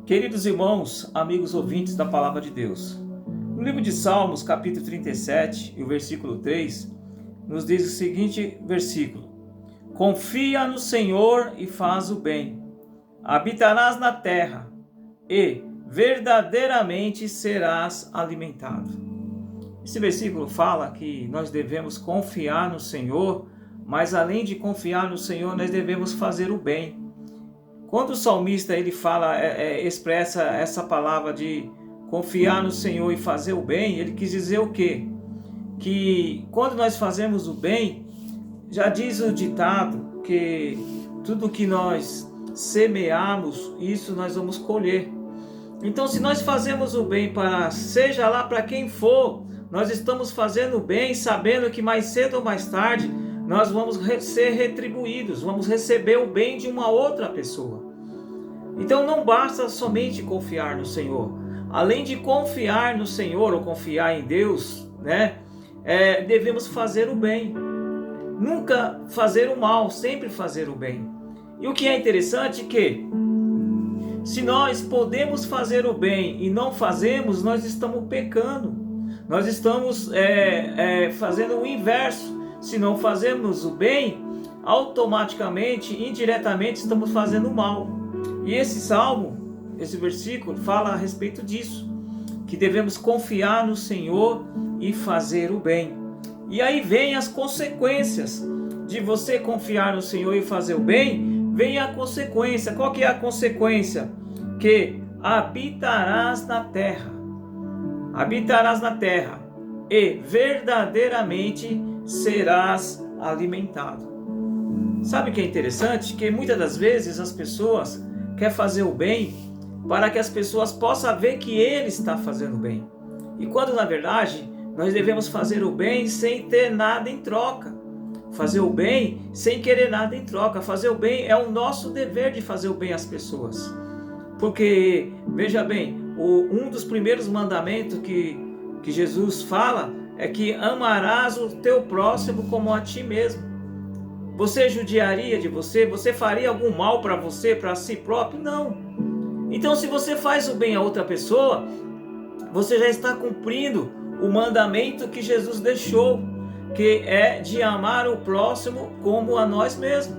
Queridos irmãos, amigos ouvintes da Palavra de Deus, no livro de Salmos, capítulo 37, e o versículo 3, nos diz o seguinte versículo: Confia no Senhor e faz o bem, habitarás na terra e verdadeiramente serás alimentado. Esse versículo fala que nós devemos confiar no Senhor, mas além de confiar no Senhor, nós devemos fazer o bem. Quando o salmista ele fala, expressa essa palavra de confiar no Senhor e fazer o bem, ele quis dizer o quê? Que quando nós fazemos o bem, já diz o ditado que tudo que nós semearmos, isso nós vamos colher. Então, se nós fazemos o bem para, seja lá para quem for, nós estamos fazendo o bem, sabendo que mais cedo ou mais tarde nós vamos ser retribuídos, vamos receber o bem de uma outra pessoa. Então não basta somente confiar no Senhor. Além de confiar no Senhor ou confiar em Deus, devemos fazer o bem. Nunca fazer o mal, sempre fazer o bem. E o que é interessante é que, se nós podemos fazer o bem e não fazemos, nós estamos pecando. Nós estamos fazendo o inverso. Se não fazemos o bem, automaticamente, indiretamente, estamos fazendo o mal. E esse salmo, esse versículo, fala a respeito disso, que devemos confiar no Senhor e fazer o bem. E aí vem as consequências de você confiar no Senhor e fazer o bem, vem a consequência. Qual que é a consequência? Que habitarás na terra e verdadeiramente serás alimentado. Sabe o que é interessante? Que muitas das vezes as pessoas querem fazer o bem para que as pessoas possam ver que ele está fazendo bem. E quando na verdade nós devemos fazer o bem sem ter nada em troca. Fazer o bem sem querer nada em troca. Fazer o bem é o nosso dever de fazer o bem às pessoas. Porque, veja bem, um dos primeiros mandamentos que Jesus fala é que amarás o teu próximo como a ti mesmo. Você judiaria de você? Você faria algum mal para você, para si próprio? Não. Então, se você faz o bem a outra pessoa, você já está cumprindo o mandamento que Jesus deixou, que é de amar o próximo como a nós mesmos.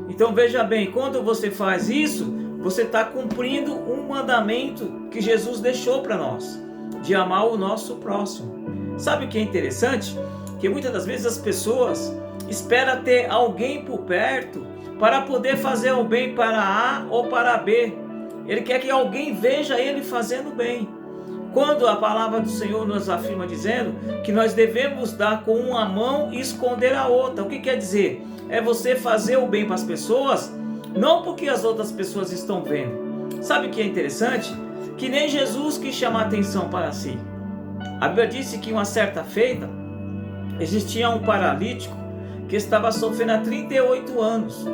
Então, veja bem, quando você faz isso, você está cumprindo um mandamento que Jesus deixou para nós, de amar o nosso próximo. Sabe o que é interessante? Que muitas das vezes as pessoas esperam ter alguém por perto para poder fazer o bem para A ou para B. Ele quer que alguém veja ele fazendo bem. Quando a palavra do Senhor nos afirma dizendo que nós devemos dar com uma mão e esconder a outra. O que quer dizer? É você fazer o bem para as pessoas, não porque as outras pessoas estão vendo. Sabe o que é interessante? Que nem Jesus quis chamar atenção para si. A Bíblia disse que em uma certa feita existia um paralítico que estava sofrendo há 38 anos.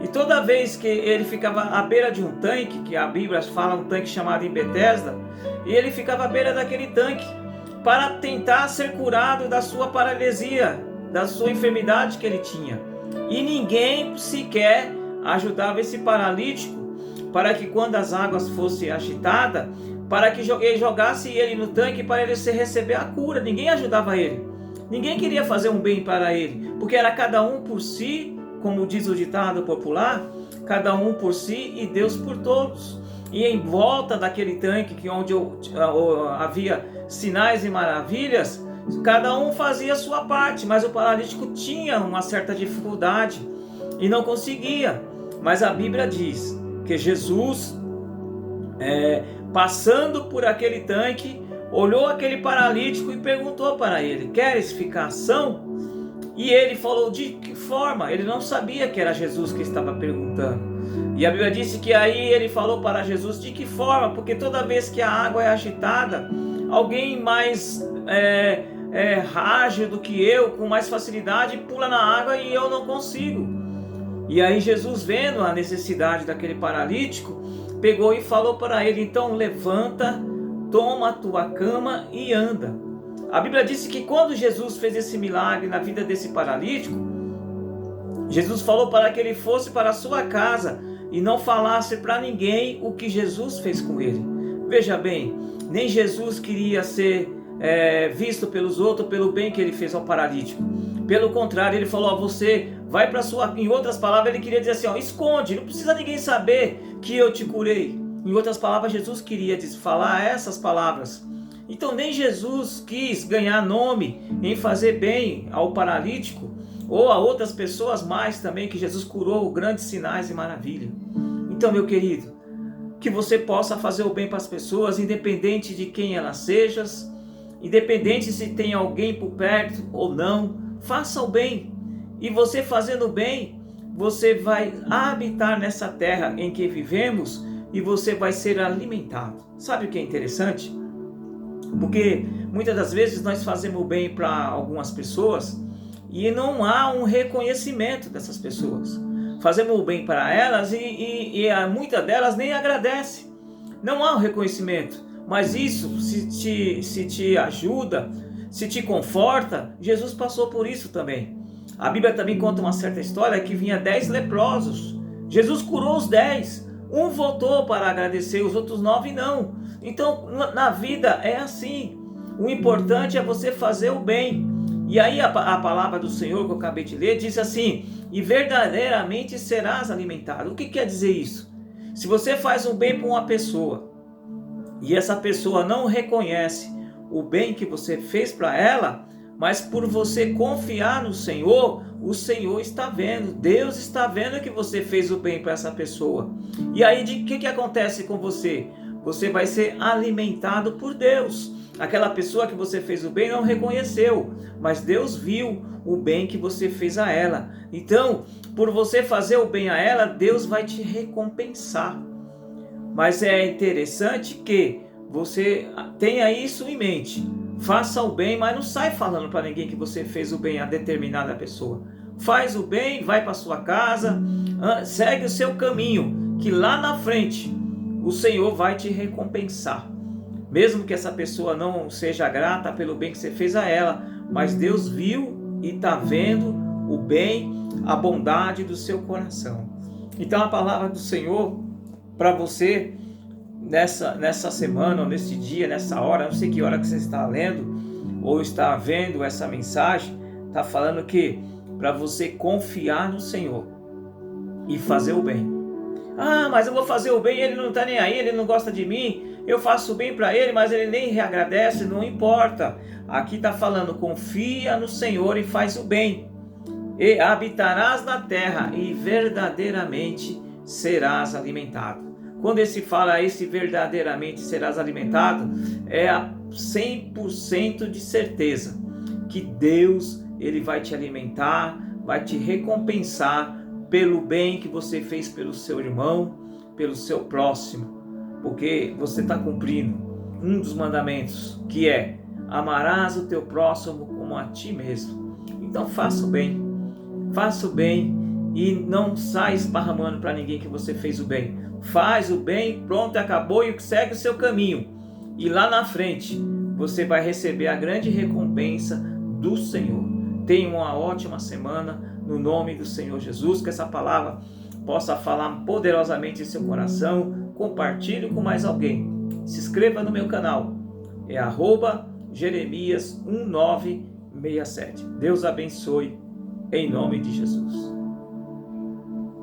E toda vez que ele ficava à beira de um tanque, que a Bíblia fala um tanque chamado em Betesda, e ele ficava à beira daquele tanque para tentar ser curado da sua paralisia, da sua enfermidade que ele tinha. E ninguém sequer ajudava esse paralítico para que quando as águas fossem agitadas, para que jogasse ele no tanque para ele receber a cura. Ninguém ajudava ele. Ninguém queria fazer um bem para ele, porque era cada um por si, como diz o ditado popular, cada um por si e Deus por todos. E em volta daquele tanque, onde havia sinais e maravilhas, cada um fazia a sua parte, mas o paralítico tinha uma certa dificuldade e não conseguia. Mas a Bíblia diz que Jesus, passando por aquele tanque, olhou aquele paralítico e perguntou para ele: queres ficar são? E ele falou: de que forma? Ele não sabia que era Jesus que estava perguntando. E a Bíblia disse que aí ele falou para Jesus: de que forma? Porque toda vez que a água é agitada, alguém mais ágil do que eu, com mais facilidade, pula na água e eu não consigo. E aí Jesus, vendo a necessidade daquele paralítico, pegou e falou para ele: então levanta, toma a tua cama e anda. A Bíblia disse que quando Jesus fez esse milagre na vida desse paralítico, Jesus falou para que ele fosse para a sua casa e não falasse para ninguém o que Jesus fez com ele. Veja bem, nem Jesus queria ser visto pelos outros pelo bem que ele fez ao paralítico. Pelo contrário, ele falou: você vai para sua... Em outras palavras, ele queria dizer assim: esconde, não precisa ninguém saber que eu te curei. Em outras palavras, Jesus queria falar essas palavras. Então nem Jesus quis ganhar nome em fazer bem ao paralítico ou a outras pessoas mais também que Jesus curou, grandes sinais e maravilha. Então, meu querido, que você possa fazer o bem para as pessoas, independente de quem elas sejam, independente se tem alguém por perto ou não, faça o bem. E você fazendo o bem, você vai habitar nessa terra em que vivemos e você vai ser alimentado. Sabe o que é interessante? Porque muitas das vezes nós fazemos o bem para algumas pessoas e não há um reconhecimento dessas pessoas. Fazemos o bem para elas e muitas delas nem agradecem. Não há um reconhecimento. Mas isso, se te ajuda, se te conforta, Jesus passou por isso também. A Bíblia também conta uma certa história que vinha 10 leprosos. Jesus curou os 10. Um voltou para agradecer, os outros 9 não. Então, na vida é assim. O importante é você fazer o bem. E aí a palavra do Senhor que eu acabei de ler diz assim: e verdadeiramente serás alimentado. O que quer dizer isso? Se você faz um bem para uma pessoa e essa pessoa não reconhece o bem que você fez para ela, mas por você confiar no Senhor, o Senhor está vendo, Deus está vendo que você fez o bem para essa pessoa. E aí o que acontece com você? Você vai ser alimentado por Deus. Aquela pessoa que você fez o bem não reconheceu, mas Deus viu o bem que você fez a ela. Então, por você fazer o bem a ela, Deus vai te recompensar. Mas é interessante que você tenha isso em mente. Faça o bem, mas não sai falando para ninguém que você fez o bem a determinada pessoa. Faz o bem, vai para sua casa, segue o seu caminho, que lá na frente o Senhor vai te recompensar. Mesmo que essa pessoa não seja grata pelo bem que você fez a ela, mas Deus viu e está vendo o bem, a bondade do seu coração. Então a palavra do Senhor para você nessa semana, ou nesse dia, nessa hora, não sei que hora que você está lendo ou está vendo essa mensagem, está falando que para você confiar no Senhor e fazer o bem. Mas eu vou fazer o bem e ele não está nem aí, ele não gosta de mim. Eu faço o bem para ele, mas ele nem agradece, não importa. Aqui está falando: confia no Senhor e faz o bem. E habitarás na terra e verdadeiramente serás alimentado. Quando esse fala esse verdadeiramente serás alimentado, é a 100% de certeza que Deus ele vai te alimentar, vai te recompensar pelo bem que você fez pelo seu irmão, pelo seu próximo, porque você está cumprindo um dos mandamentos, que é: amarás o teu próximo como a ti mesmo. Então faça o bem e não sai esparramando para ninguém que você fez o bem. Faz o bem, pronto, acabou, e segue o seu caminho. E lá na frente você vai receber a grande recompensa do Senhor. Tenha uma ótima semana no nome do Senhor Jesus, que essa palavra possa falar poderosamente em seu coração. Compartilhe com mais alguém. Se inscreva no meu canal. É @Jeremias1967. Deus abençoe em nome de Jesus.